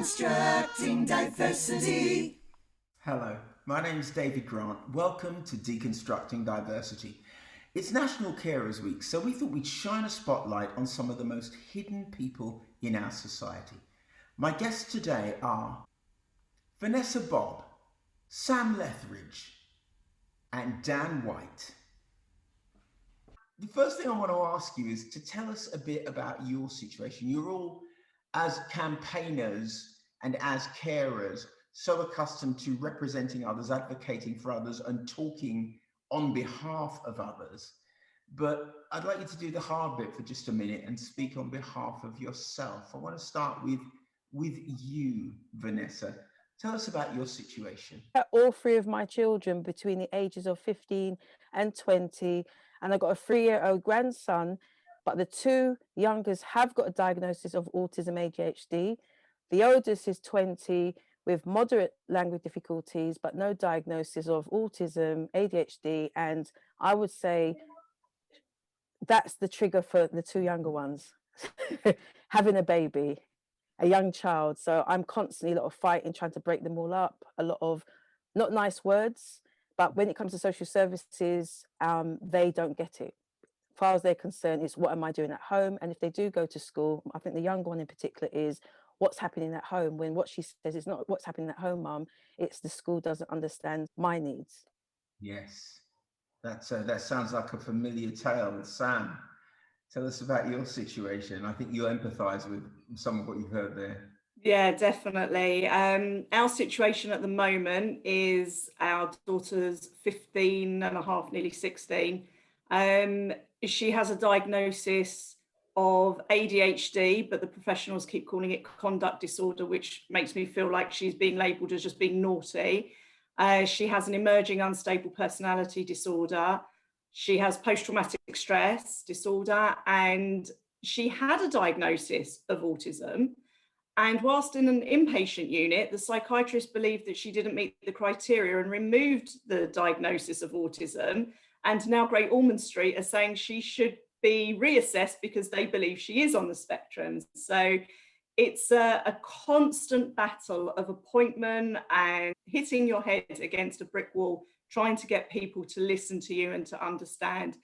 Deconstructing diversity. Hello, my name is David Grant. Welcome to Deconstructing Diversity. It's National Carers Week, so we thought we'd shine a spotlight on some of the most hidden people in our society. My guests today are Venessa Bobb, Sam Lethbridge, and Dan White. The first thing I want to ask you is to tell us a bit about your situation. You're all, as campaigners and as carers, so accustomed to representing others, advocating for others, and talking on behalf of others. But I'd like you to do the hard bit for just a minute and speak on behalf of yourself. I want to start with you, Venessa. Tell us about your situation. All three of my children between the ages of 15 and 20, and I've got a 3-year-old grandson, but the two youngest have got a diagnosis of autism ADHD. The oldest is 20 with moderate language difficulties, but no diagnosis of autism, ADHD, and I would say that's the trigger for the two younger ones, having a baby, a young child. So I'm constantly a lot of fighting, trying to break them all up, a lot of not nice words, but when it comes to social services, they don't get it. As far as they're concerned, it's what am I doing at home? And if they do go to school, I think the younger one in particular is what's happening at home, when what she says is not what's happening at home, Mum, it's the school doesn't understand my needs. Yes, that sounds like a familiar tale. Sam, tell us about your situation. I think you empathise with some of what you've heard there. Yeah, definitely. Our situation at the moment is our daughter's 15 and a half, nearly 16. She has a diagnosis of ADHD, but the professionals keep calling it conduct disorder, which makes me feel like she's being labelled as just being naughty. She has an emerging unstable personality disorder. She has post-traumatic stress disorder, and she had a diagnosis of autism. And whilst in an inpatient unit, the psychiatrist believed that she didn't meet the criteria and removed the diagnosis of autism. And now Great Ormond Street are saying she should be reassessed because they believe she is on the spectrum. So it's a constant battle of appointment and hitting your head against a brick wall, trying to get people to listen to you and to understand.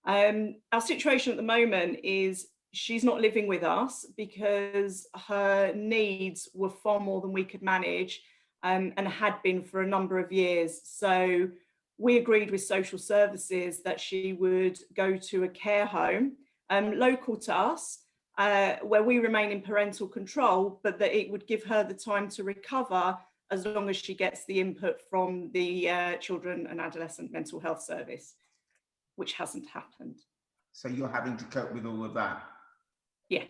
Our situation at the moment is she's not living with us because her needs were far more than we could manage, and had been for a number of years. So we agreed with social services that she would go to a care home local to us, where we remain in parental control, but that it would give her the time to recover as long as she gets the input from the Children and Adolescent Mental Health Service, which hasn't happened. So you're having to cope with all of that? Yeah.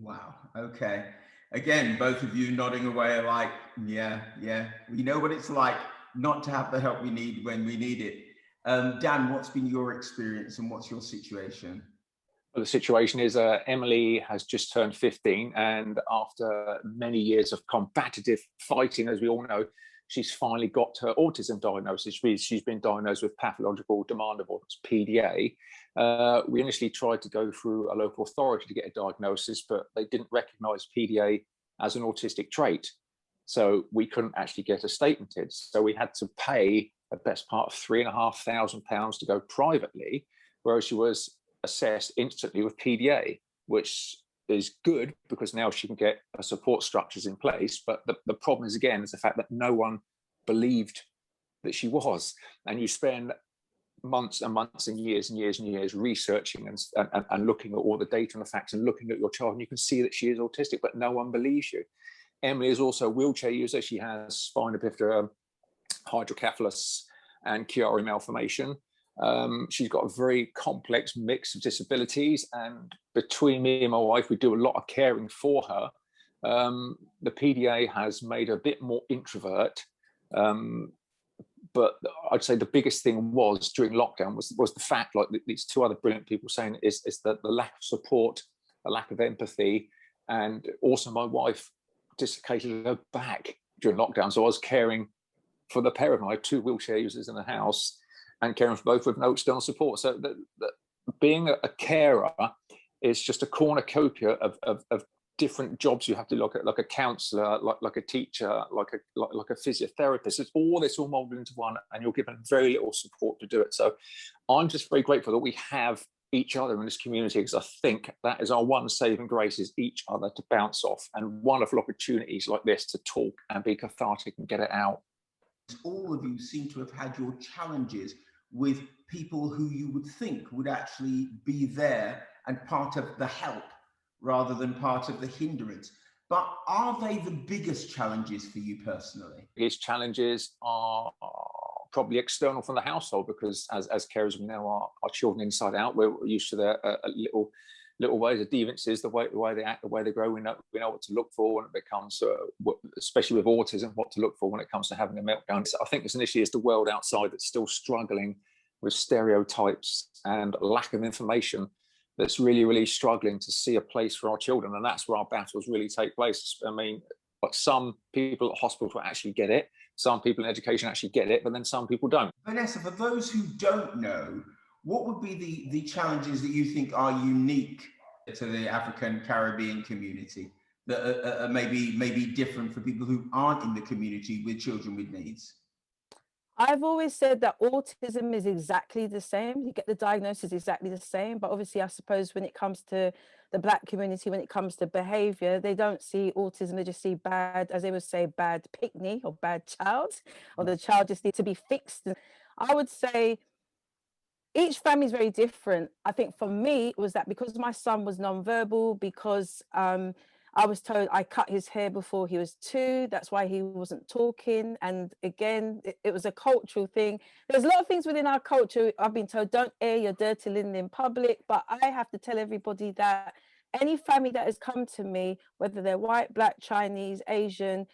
Wow. Okay. Again, both of you nodding away like, yeah. We know what it's like not to have the help we need when we need it. Dan, what's been your experience and what's your situation? Well, the situation is Emily has just turned 15, and after many years of combative fighting, as we all know, she's finally got her autism diagnosis. She's been diagnosed with pathological demand avoidance, PDA. We initially tried to go through a local authority to get a diagnosis, but they didn't recognise PDA as an autistic trait. So we couldn't actually get a statemented. So we had to pay the best part of £3,500 to go privately, whereas she was assessed instantly with PDA, which is good because now she can get support structures in place. But the problem is, again, is the fact that no one believed that she was. And you spend months and months and years and years and years researching and looking at all the data and the facts and looking at your child, and you can see that she is autistic, but no one believes you. Emily is also a wheelchair user. She has spina bifida, hydrocephalus, and Chiari malformation. She's got a very complex mix of disabilities, and between me and my wife, we do a lot of caring for her. The PDA has made her a bit more introvert, but I'd say the biggest thing was during lockdown was the fact, like these two other brilliant people saying, is that the lack of support, the lack of empathy, and also my wife dislocated her back during lockdown. So I was caring for the pair of them. I had two wheelchair users in the house and caring for both with no external support. So being a carer is just a cornucopia of different jobs you have to look at, like a counsellor, like a teacher, like a physiotherapist. It's all molded into one, and you're given very little support to do it. So I'm just very grateful that we have each other in this community, because I think that is our one saving grace, is each other to bounce off, and wonderful opportunities like this to talk and be cathartic and get it out. All of you seem to have had your challenges with people who you would think would actually be there and part of the help rather than part of the hindrance. But are they the biggest challenges for you personally? His challenges are probably external from the household, because as carers, we know our children inside out. We're used to their little ways of deviances, the way they act, the way they grow. We know what to look for when it becomes, especially with autism, what to look for when it comes to having a meltdown. So I think it's initially the world outside that's still struggling with stereotypes and lack of information, that's really, really struggling to see a place for our children. And that's where our battles really take place. I mean, but some people at hospital actually get it. Some people in education actually get it, but then some people don't. Vanessa, for those who don't know, what would be the challenges that you think are unique to the African Caribbean community that are maybe different for people who aren't in the community with children with needs? I've always said that autism is exactly the same. You get the diagnosis exactly the same. But obviously, I suppose when it comes to the Black community, when it comes to behavior, they don't see autism. They just see bad, as they would say, bad pickney or bad child, or the child just needs to be fixed. I would say each family is very different. I think for me, it was that because my son was nonverbal, because I was told I cut his hair before he was 2. That's why he wasn't talking. And again, it was a cultural thing. There's a lot of things within our culture. I've been told, don't air your dirty linen in public. But I have to tell everybody that any family that has come to me, whether they're white, Black, Chinese, Asian,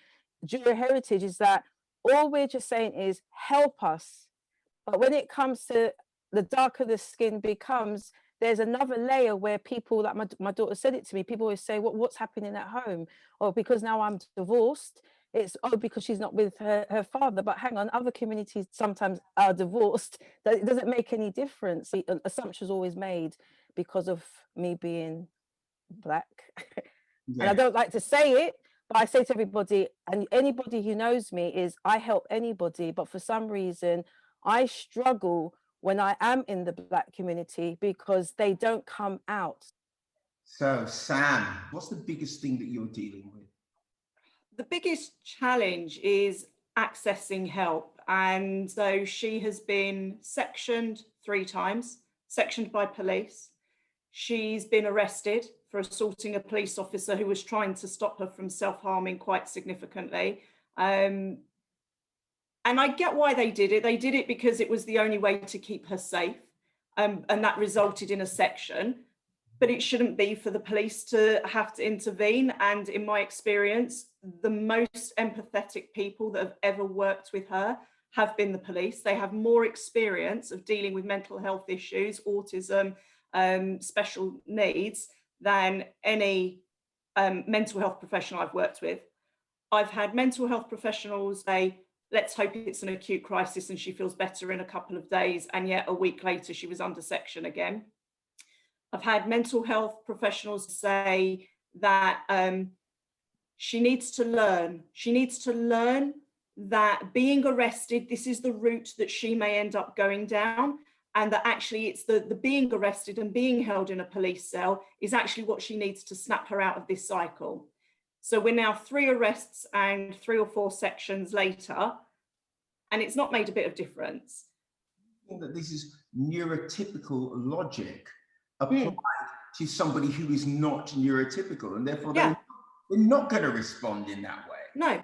dual heritage, is that all we're just saying is help us. But when it comes to the darker the skin becomes, there's another layer where people, like my daughter said it to me, people always say, what's happening at home? Or because now I'm divorced, it's, because she's not with her father. But hang on, other communities sometimes are divorced. It doesn't make any difference. The assumption's always made because of me being Black. Yeah. And I don't like to say it, but I say to everybody, and anybody who knows me, is I help anybody. But for some reason, I struggle when I am in the Black community because they don't come out. So Sam, what's the biggest thing that you're dealing with? The biggest challenge is accessing help. And so she has been sectioned 3 times, sectioned by police. She's been arrested for assaulting a police officer who was trying to stop her from self-harming quite significantly. And I get why they did it. They did it because it was the only way to keep her safe. And that resulted in a section. But it shouldn't be for the police to have to intervene. And in my experience, the most empathetic people that have ever worked with her have been the police. They have more experience of dealing with mental health issues, autism, special needs than any mental health professional I've worked with. I've had mental health professionals say, let's hope it's an acute crisis and she feels better in a couple of days, and yet a week later she was under section again. I've had mental health professionals say that she needs to learn. She needs to learn that being arrested, this is the route that she may end up going down, and that actually it's the being arrested and being held in a police cell is actually what she needs to snap her out of this cycle. So we're now 3 arrests and 3 or 4 sections later, and it's not made a bit of difference. I think that this is neurotypical logic applied to somebody who is not neurotypical, and therefore they're not going to respond in that way. No.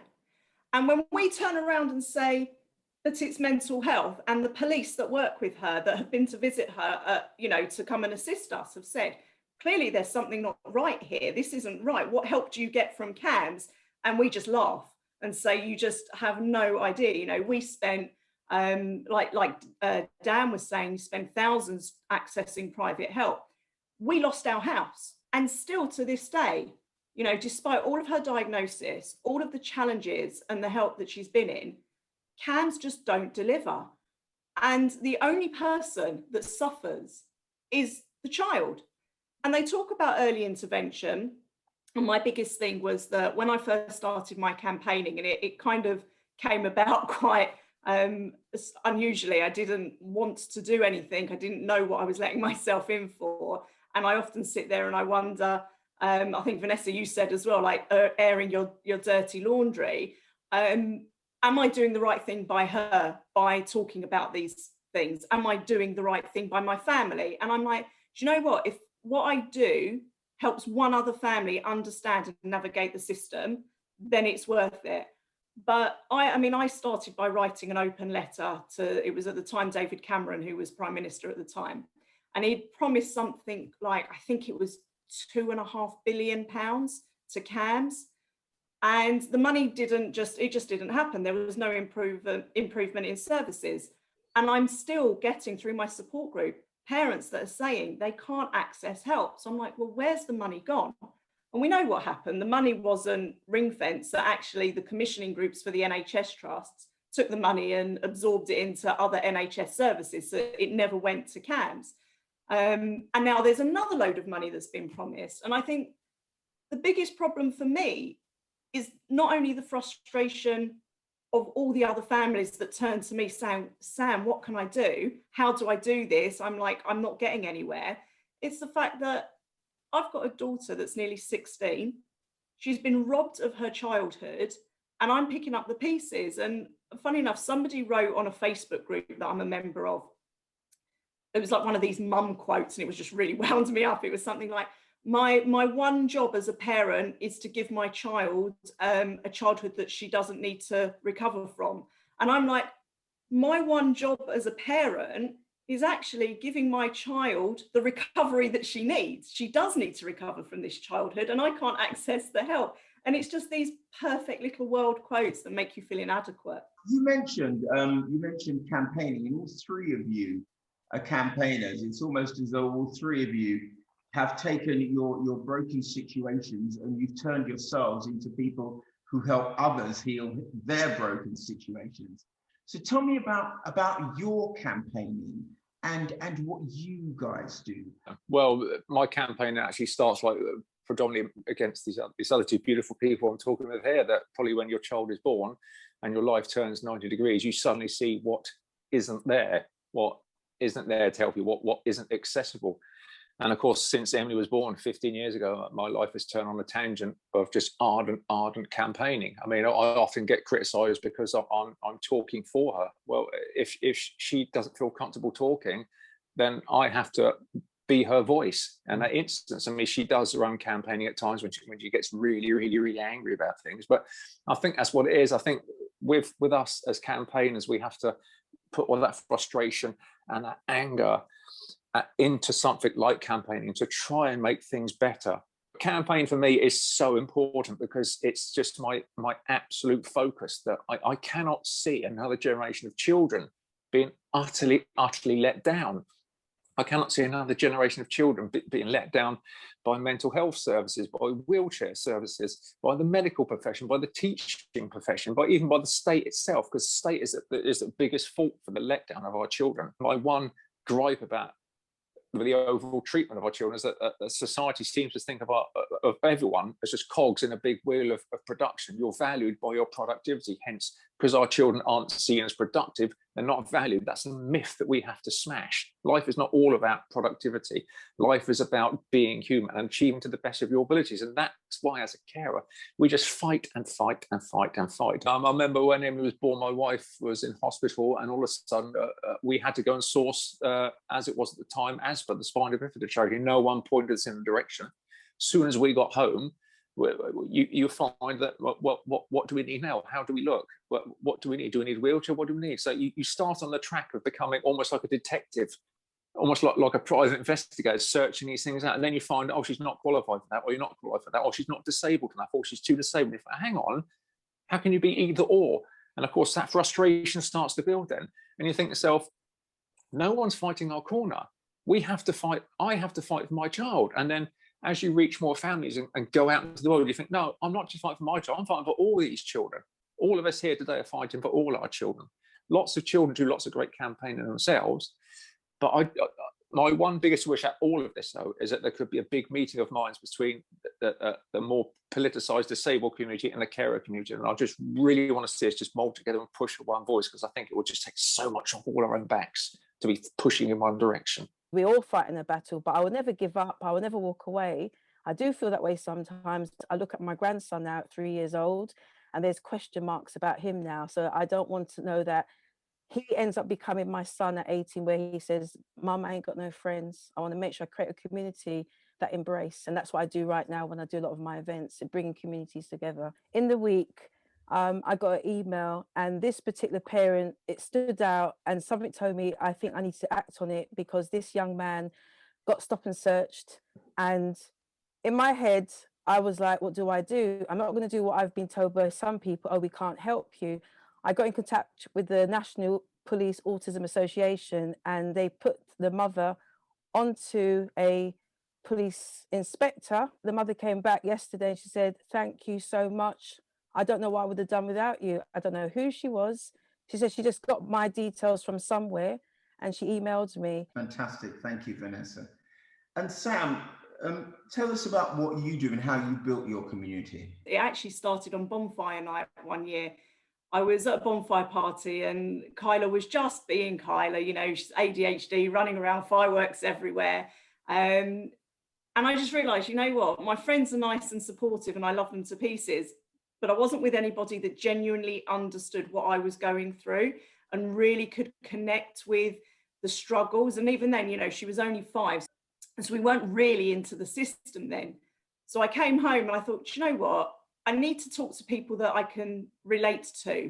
And when we turn around and say that it's mental health, and the police that work with her, that have been to visit her, to come and assist us, have said, clearly there's something not right here. This isn't right. What help do you get from CAMS? And we just laugh and say, you just have no idea. We spent, like Dan was saying, you spend thousands accessing private help. We lost our house. And still to this day, despite all of her diagnosis, all of the challenges and the help that she's been in, CAMS just don't deliver. And the only person that suffers is the child. And they talk about early intervention, And my biggest thing was that when I first started my campaigning, and it kind of came about quite unusually. I didn't want to do anything. I didn't know what I was letting myself in for. And I often sit there and I wonder, I think Venessa, you said as well, like airing your dirty laundry. Am I doing the right thing by her by talking about these things? Am I doing the right thing by my family? And I'm like, do you know what? If what I do helps one other family understand and navigate the system, then it's worth it. But I mean, I started by writing an open letter to, it was at the time David Cameron, who was Prime Minister at the time. And he'd promised something like, I think it was £2.5 billion to CAMS. And the money just didn't happen. There was no improvement in services. And I'm still getting through my support group parents that are saying they can't access help. So I'm like, well, where's the money gone? And we know what happened. The money wasn't ring fenced. So actually the commissioning groups for the NHS trusts took the money and absorbed it into other NHS services. So it never went to CAMS. And now there's another load of money that's been promised. And I think the biggest problem for me is not only the frustration of all the other families that turn to me saying, Sam, what can I do? How do I do this? I'm like, I'm not getting anywhere. It's the fact that I've got a daughter that's nearly 16. She's been robbed of her childhood and I'm picking up the pieces. And funny enough, somebody wrote on a Facebook group that I'm a member of, it was like one of these mum quotes and it was just really wound me up. It was something like, my one job as a parent is to give my child a childhood that she doesn't need to recover from. And I'm like, my one job as a parent is actually giving my child the recovery that she needs. She does need to recover from this childhood and I can't access the help. And it's just these perfect little world quotes that make you feel inadequate. You mentioned campaigning, and all three of you are campaigners. It's almost as though all three of you have taken your broken situations and you've turned yourselves into people who help others heal their broken situations. So tell me about your campaigning and what you guys do. Well, my campaign actually starts like predominantly against these other two beautiful people I'm talking with here, that probably when your child is born and your life turns 90 degrees, you suddenly see what isn't there to help you, what isn't accessible. And of course, since Emily was born 15 years ago, my life has turned on a tangent of just ardent campaigning. I mean, I often get criticised because I'm talking for her. Well, if she doesn't feel comfortable talking, then I have to be her voice. And that instance, I mean, she does her own campaigning at times when she gets really angry about things. But I think that's what it is. I think with us as campaigners, we have to put all that frustration and that anger into something like campaigning to try and make things better. Campaign for me is so important because it's just my absolute focus, that I cannot see another generation of children being utterly let down. I cannot see another generation of children being let down by mental health services, by wheelchair services, by the medical profession, by the teaching profession, even by the state itself, because the state is the biggest fault for the letdown of our children. My one gripe about the overall treatment of our children is that society seems to think of everyone as just cogs in a big wheel of production. You're valued by your productivity. Hence, because our children aren't seen as productive, they're not valued. That's a myth that we have to smash. Life is not all about productivity. Life is about being human and achieving to the best of your abilities. And that's why, as a carer, we just fight and fight and fight and fight. I remember when Emily was born, my wife was in hospital, and all of a sudden we had to go and source, as it was at the time, as per the Spina Bifida charity. No one pointed us in a direction. As soon as we got home, you find that, what do we need now? How do we look? What do we need? Do we need a wheelchair? What do we need? So you start on the track of becoming almost like a detective, almost like a private investigator, searching these things out. And then you find, oh, she's not qualified for that, or you're not qualified for that, or she's not disabled enough, or she's too disabled. Hang on, how can you be either or? And of course, that frustration starts to build then. And you think to yourself, no one's fighting our corner. We have to fight. I have to fight for my child. And then as you reach more families and go out into the world, you think, no, I'm not just fighting for my child, I'm fighting for all these children. All of us here today are fighting for all our children. Lots of children do lots of great campaigning themselves, but My one biggest wish at all of this, though, is that there could be a big meeting of minds between the more politicised disabled community and the carer community. And I just really want to see us just mould together and push for one voice, because I think it would just take so much off all our own backs to be pushing in one direction. We all fight in a battle, but I will never give up. I will never walk away. I do feel that way sometimes. I look at my grandson now at 3 years old, and there's question marks about him now. So I don't want to know that he ends up becoming my son at 18, where he says, Mum, I ain't got no friends. I want to make sure I create a community that embrace. And that's what I do right now when I do a lot of my events, bringing communities together. In the week, I got an email, and this particular parent, it stood out, and something told me, I think I need to act on it, because this young man got stopped and searched. And in my head, I was like, what do I do? I'm not going to do what I've been told by some people. Oh, we can't help you. I got in contact with the National Police Autism Association, and they put the mother onto a police inspector. The mother came back yesterday and she said, thank you so much. I don't know what I would have done without you. I don't know who she was. She said she just got my details from somewhere and she emailed me. Fantastic. Thank you, Venessa. And Sam, tell us about what you do and how you built your community. It actually started on bonfire night one year. I was at a bonfire party and Kyla was just being Kyla, you know, she's ADHD, running around, fireworks everywhere. And I just realised, you know what, my friends are nice and supportive and I love them to pieces, but I wasn't with anybody that genuinely understood what I was going through and really could connect with the struggles. And even then, you know, she was only 5, so we weren't really into the system then. So I came home and I thought, you know what, I need to talk to people that I can relate to.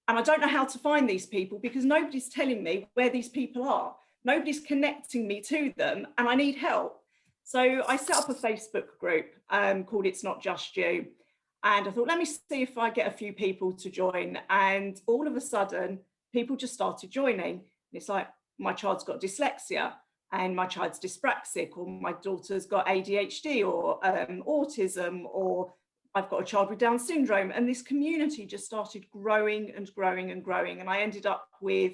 And I don't know how to find these people because nobody's telling me where these people are. Nobody's connecting me to them and I need help. So I set up a Facebook group called It's Not Just You. And I thought, let me see if I get a few people to join. And all of a sudden, people just started joining. And it's like, my child's got dyslexia and my child's dyspraxic, or my daughter's got ADHD or autism, or I've got a child with Down syndrome. And this community just started growing and growing and growing. And I ended up with,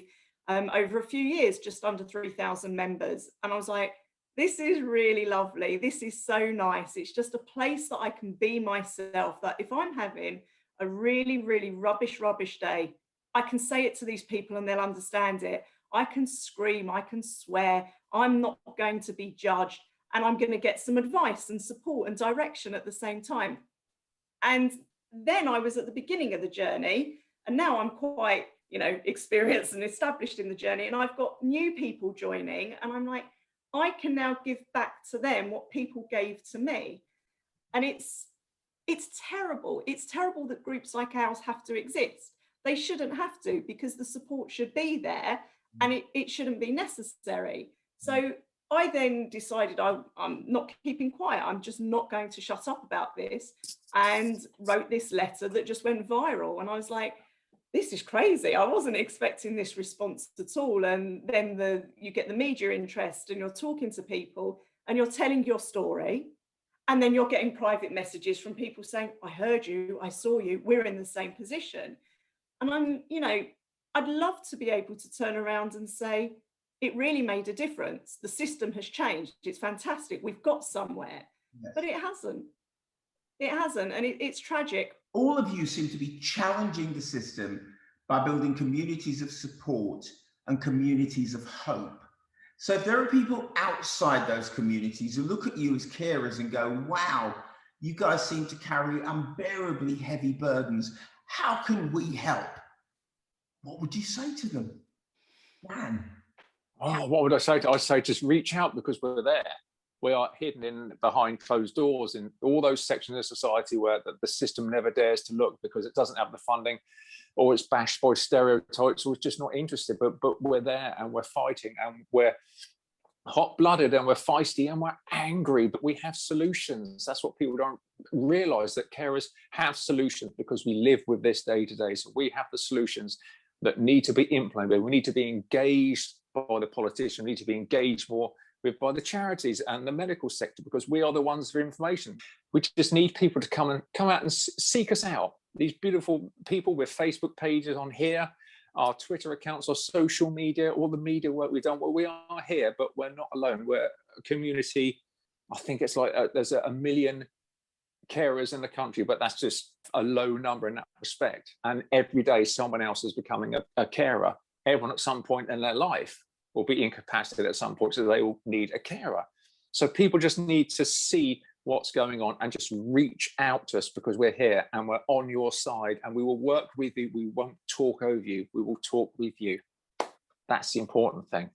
over a few years, just under 3,000 members. And I was like, this is really lovely. This is so nice. It's just a place that I can be myself, that if I'm having a really, really rubbish day, I can say it to these people and they'll understand it. I can scream, I can swear, I'm not going to be judged, and I'm going to get some advice and support and direction at the same time. And then I was at the beginning of the journey, and now I'm quite, you know, experienced and established in the journey, and I've got new people joining, and I'm like, I can now give back to them what people gave to me. And it's terrible. It's terrible that groups like ours have to exist. They shouldn't have to, because the support should be there and it shouldn't be necessary. So I then decided I'm not keeping quiet. I'm just not going to shut up about this, and wrote this letter that just went viral. And I was like, this is crazy. I wasn't expecting this response at all. And then you get the media interest and you're talking to people and you're telling your story. And then you're getting private messages from people saying, I heard you, I saw you, we're in the same position. And I'm, you know, I'd love to be able to turn around and say, it really made a difference. The system has changed. It's fantastic. We've got somewhere, yes. But it hasn't. It hasn't. And it's tragic. All of you seem to be challenging the system by building communities of support and communities of hope. So if there are people outside those communities who look at you as carers and go, wow, you guys seem to carry unbearably heavy burdens, how can we help? What would you say to them? Dan? Oh, what would I say? I'd say just reach out, because we're there. We are hidden in behind closed doors in all those sections of society where the system never dares to look because it doesn't have the funding, or it's bashed by stereotypes, or it's just not interested. But we're there and we're fighting and we're hot-blooded and we're feisty and we're angry, but we have solutions. That's what people don't realise, that carers have solutions, because we live with this day to day. So we have the solutions that need to be implemented. We need to be engaged by the politicians. We need to be engaged more by the charities and the medical sector, because we are the ones for information. We just need people to come out and seek us out. These beautiful people with Facebook pages on here, our Twitter accounts, our social media, all the media work we've done. Well, we are here, but we're not alone. We're a community. I think it's like there's a million carers in the country, but that's just a low number in that respect. And every day someone else is becoming a carer. Everyone at some point in their life will be incapacitated at some point, so they will need a carer. So people just need to see what's going on and just reach out to us, because we're here and we're on your side and we will work with you. We won't talk over you. We will talk with you. That's the important thing.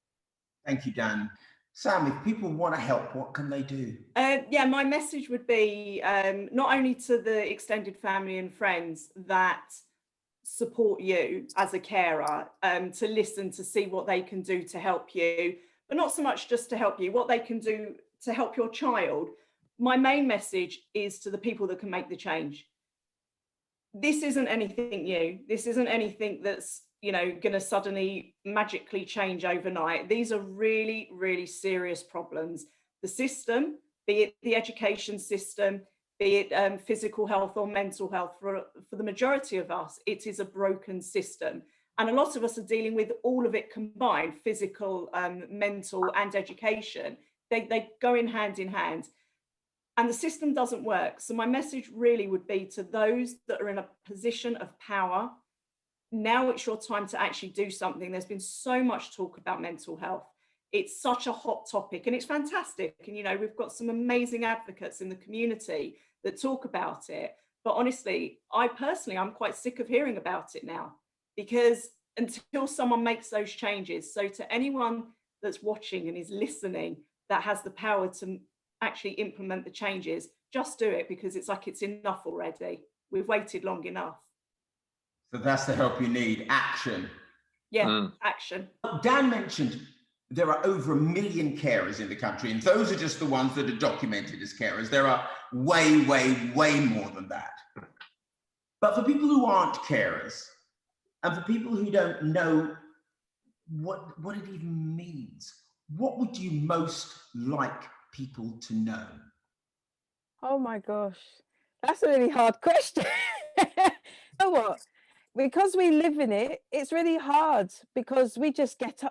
Thank you, Dan. Sam, if people want to help, what can they do? Yeah, my message would be not only to the extended family and friends that support you as a carer, to listen, to see what they can do to help you, but not so much just to help you, what they can do to help your child. My main message is to the people that can make the change. This isn't anything new. This isn't anything that's, going to suddenly magically change overnight. These are really, really serious problems. The system, be it the education system, be it physical health or mental health, for the majority of us, it is a broken system. And a lot of us are dealing with all of it combined, physical, mental and education. They go in hand. And the system doesn't work. So my message really would be to those that are in a position of power. Now it's your time to actually do something. There's been so much talk about mental health. It's such a hot topic and it's fantastic. And, we've got some amazing advocates in the community that talk about it. But honestly, I'm quite sick of hearing about it now, because until someone makes those changes. So to anyone that's watching and is listening that has the power to actually implement the changes, just do it, because it's like it's enough already. We've waited long enough. So that's the help you need. Action. Yeah, action. Dan mentioned there are over 1 million carers in the country, and those are just the ones that are documented as carers. There are way, way, way more than that. But for people who aren't carers, and for people who don't know what it even means, what would you most like people to know? Oh my gosh, that's a really hard question. You know what? Because we live in it, it's really hard, because we just get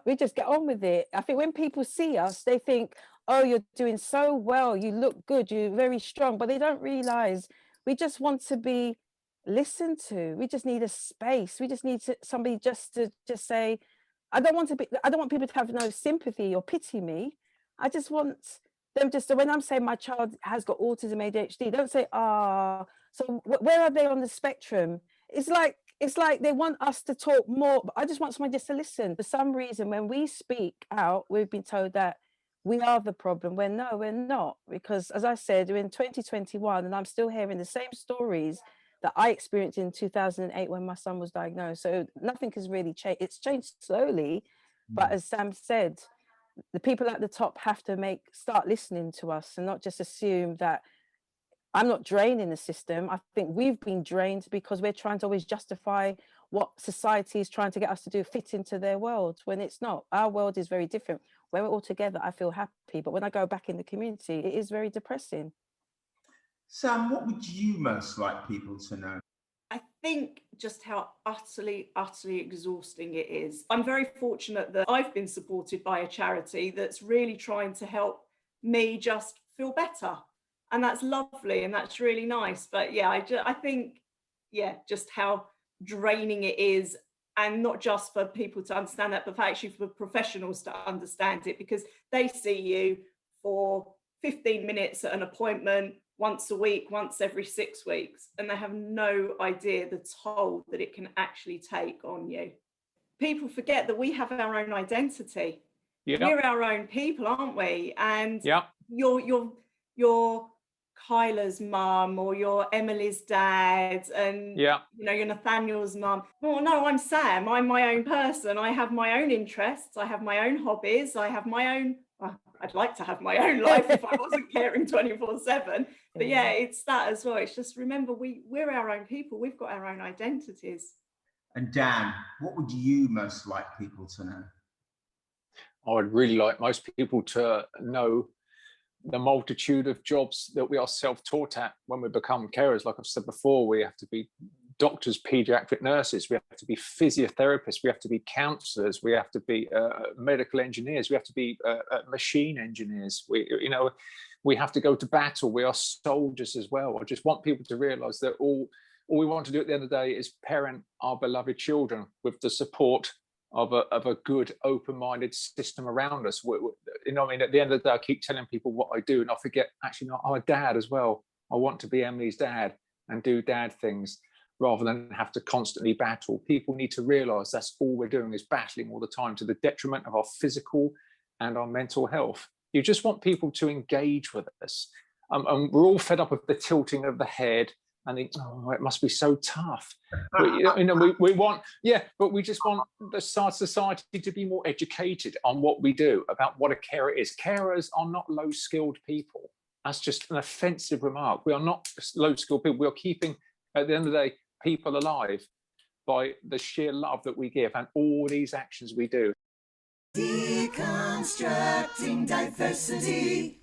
on with it. I think when people see us, they think, oh, you're doing so well, you look good, you're very strong, but they don't realize we just want to be listened to. We just need a space. We just need somebody just to say, I don't want people to have no sympathy or pity me. I just want them so when I'm saying my child has got autism, ADHD, don't say, so where are they on the spectrum? It's like they want us to talk more, but I just want someone just to listen. For some reason, when we speak out, we've been told that we are the problem, when no, we're not. Because as I said, we're in 2021 and I'm still hearing the same stories that I experienced in 2008 when my son was diagnosed. So nothing has really changed. It's changed slowly, but as Sam said, the people at the top have to start listening to us and not just assume that I'm not draining the system. I think we've been drained because we're trying to always justify what society is trying to get us to do, fit into their world, when it's not. Our world is very different. When we're all together, I feel happy. But when I go back in the community, it is very depressing. Sam, what would you most like people to know? I think just how utterly, utterly exhausting it is. I'm very fortunate that I've been supported by a charity that's really trying to help me just feel better. And that's lovely and that's really nice. But yeah, I think, just how draining it is. And not just for people to understand that, but actually for professionals to understand it, because they see you for 15 minutes at an appointment, once a week, once every 6 weeks, and they have no idea the toll that it can actually take on you. People forget that we have our own identity. Yeah. We're our own people, aren't we? And you're Kyla's mum, or you're Emily's dad, and you're Nathaniel's mum. Oh no, I'm Sam. I'm my own person. I have my own interests. I have my own hobbies. I have my own. I'd like to have my own life if I wasn't caring 24/7. But yeah, it's that as well. It's just remember we're our own people. We've got our own identities. And Dan, what would you most like people to know? I would really like most people to know the multitude of jobs that we are self-taught at when we become carers. Like I've said before, we have to be doctors, pediatric nurses, we have to be physiotherapists, we have to be counsellors, we have to be medical engineers, we have to be machine engineers. We have to go to battle. We are soldiers as well. I just want people to realise that all we want to do at the end of the day is parent our beloved children with the support of a good, open-minded system around us. At the end of the day, I keep telling people what I do, and I forget, actually, no, I'm a dad as well. I want to be Emily's dad and do dad things rather than have to constantly battle. People need to realise that's all we're doing, is battling all the time to the detriment of our physical and our mental health. You just want people to engage with us. And we're all fed up with the tilting of the head and think, oh, it must be so tough. But, we just want the society to be more educated on what we do, about what a carer is. Carers are not low-skilled people. That's just an offensive remark. We are not low-skilled people. We are keeping, at the end of the day, people alive by the sheer love that we give and all these actions we do. Deconstructing diversity.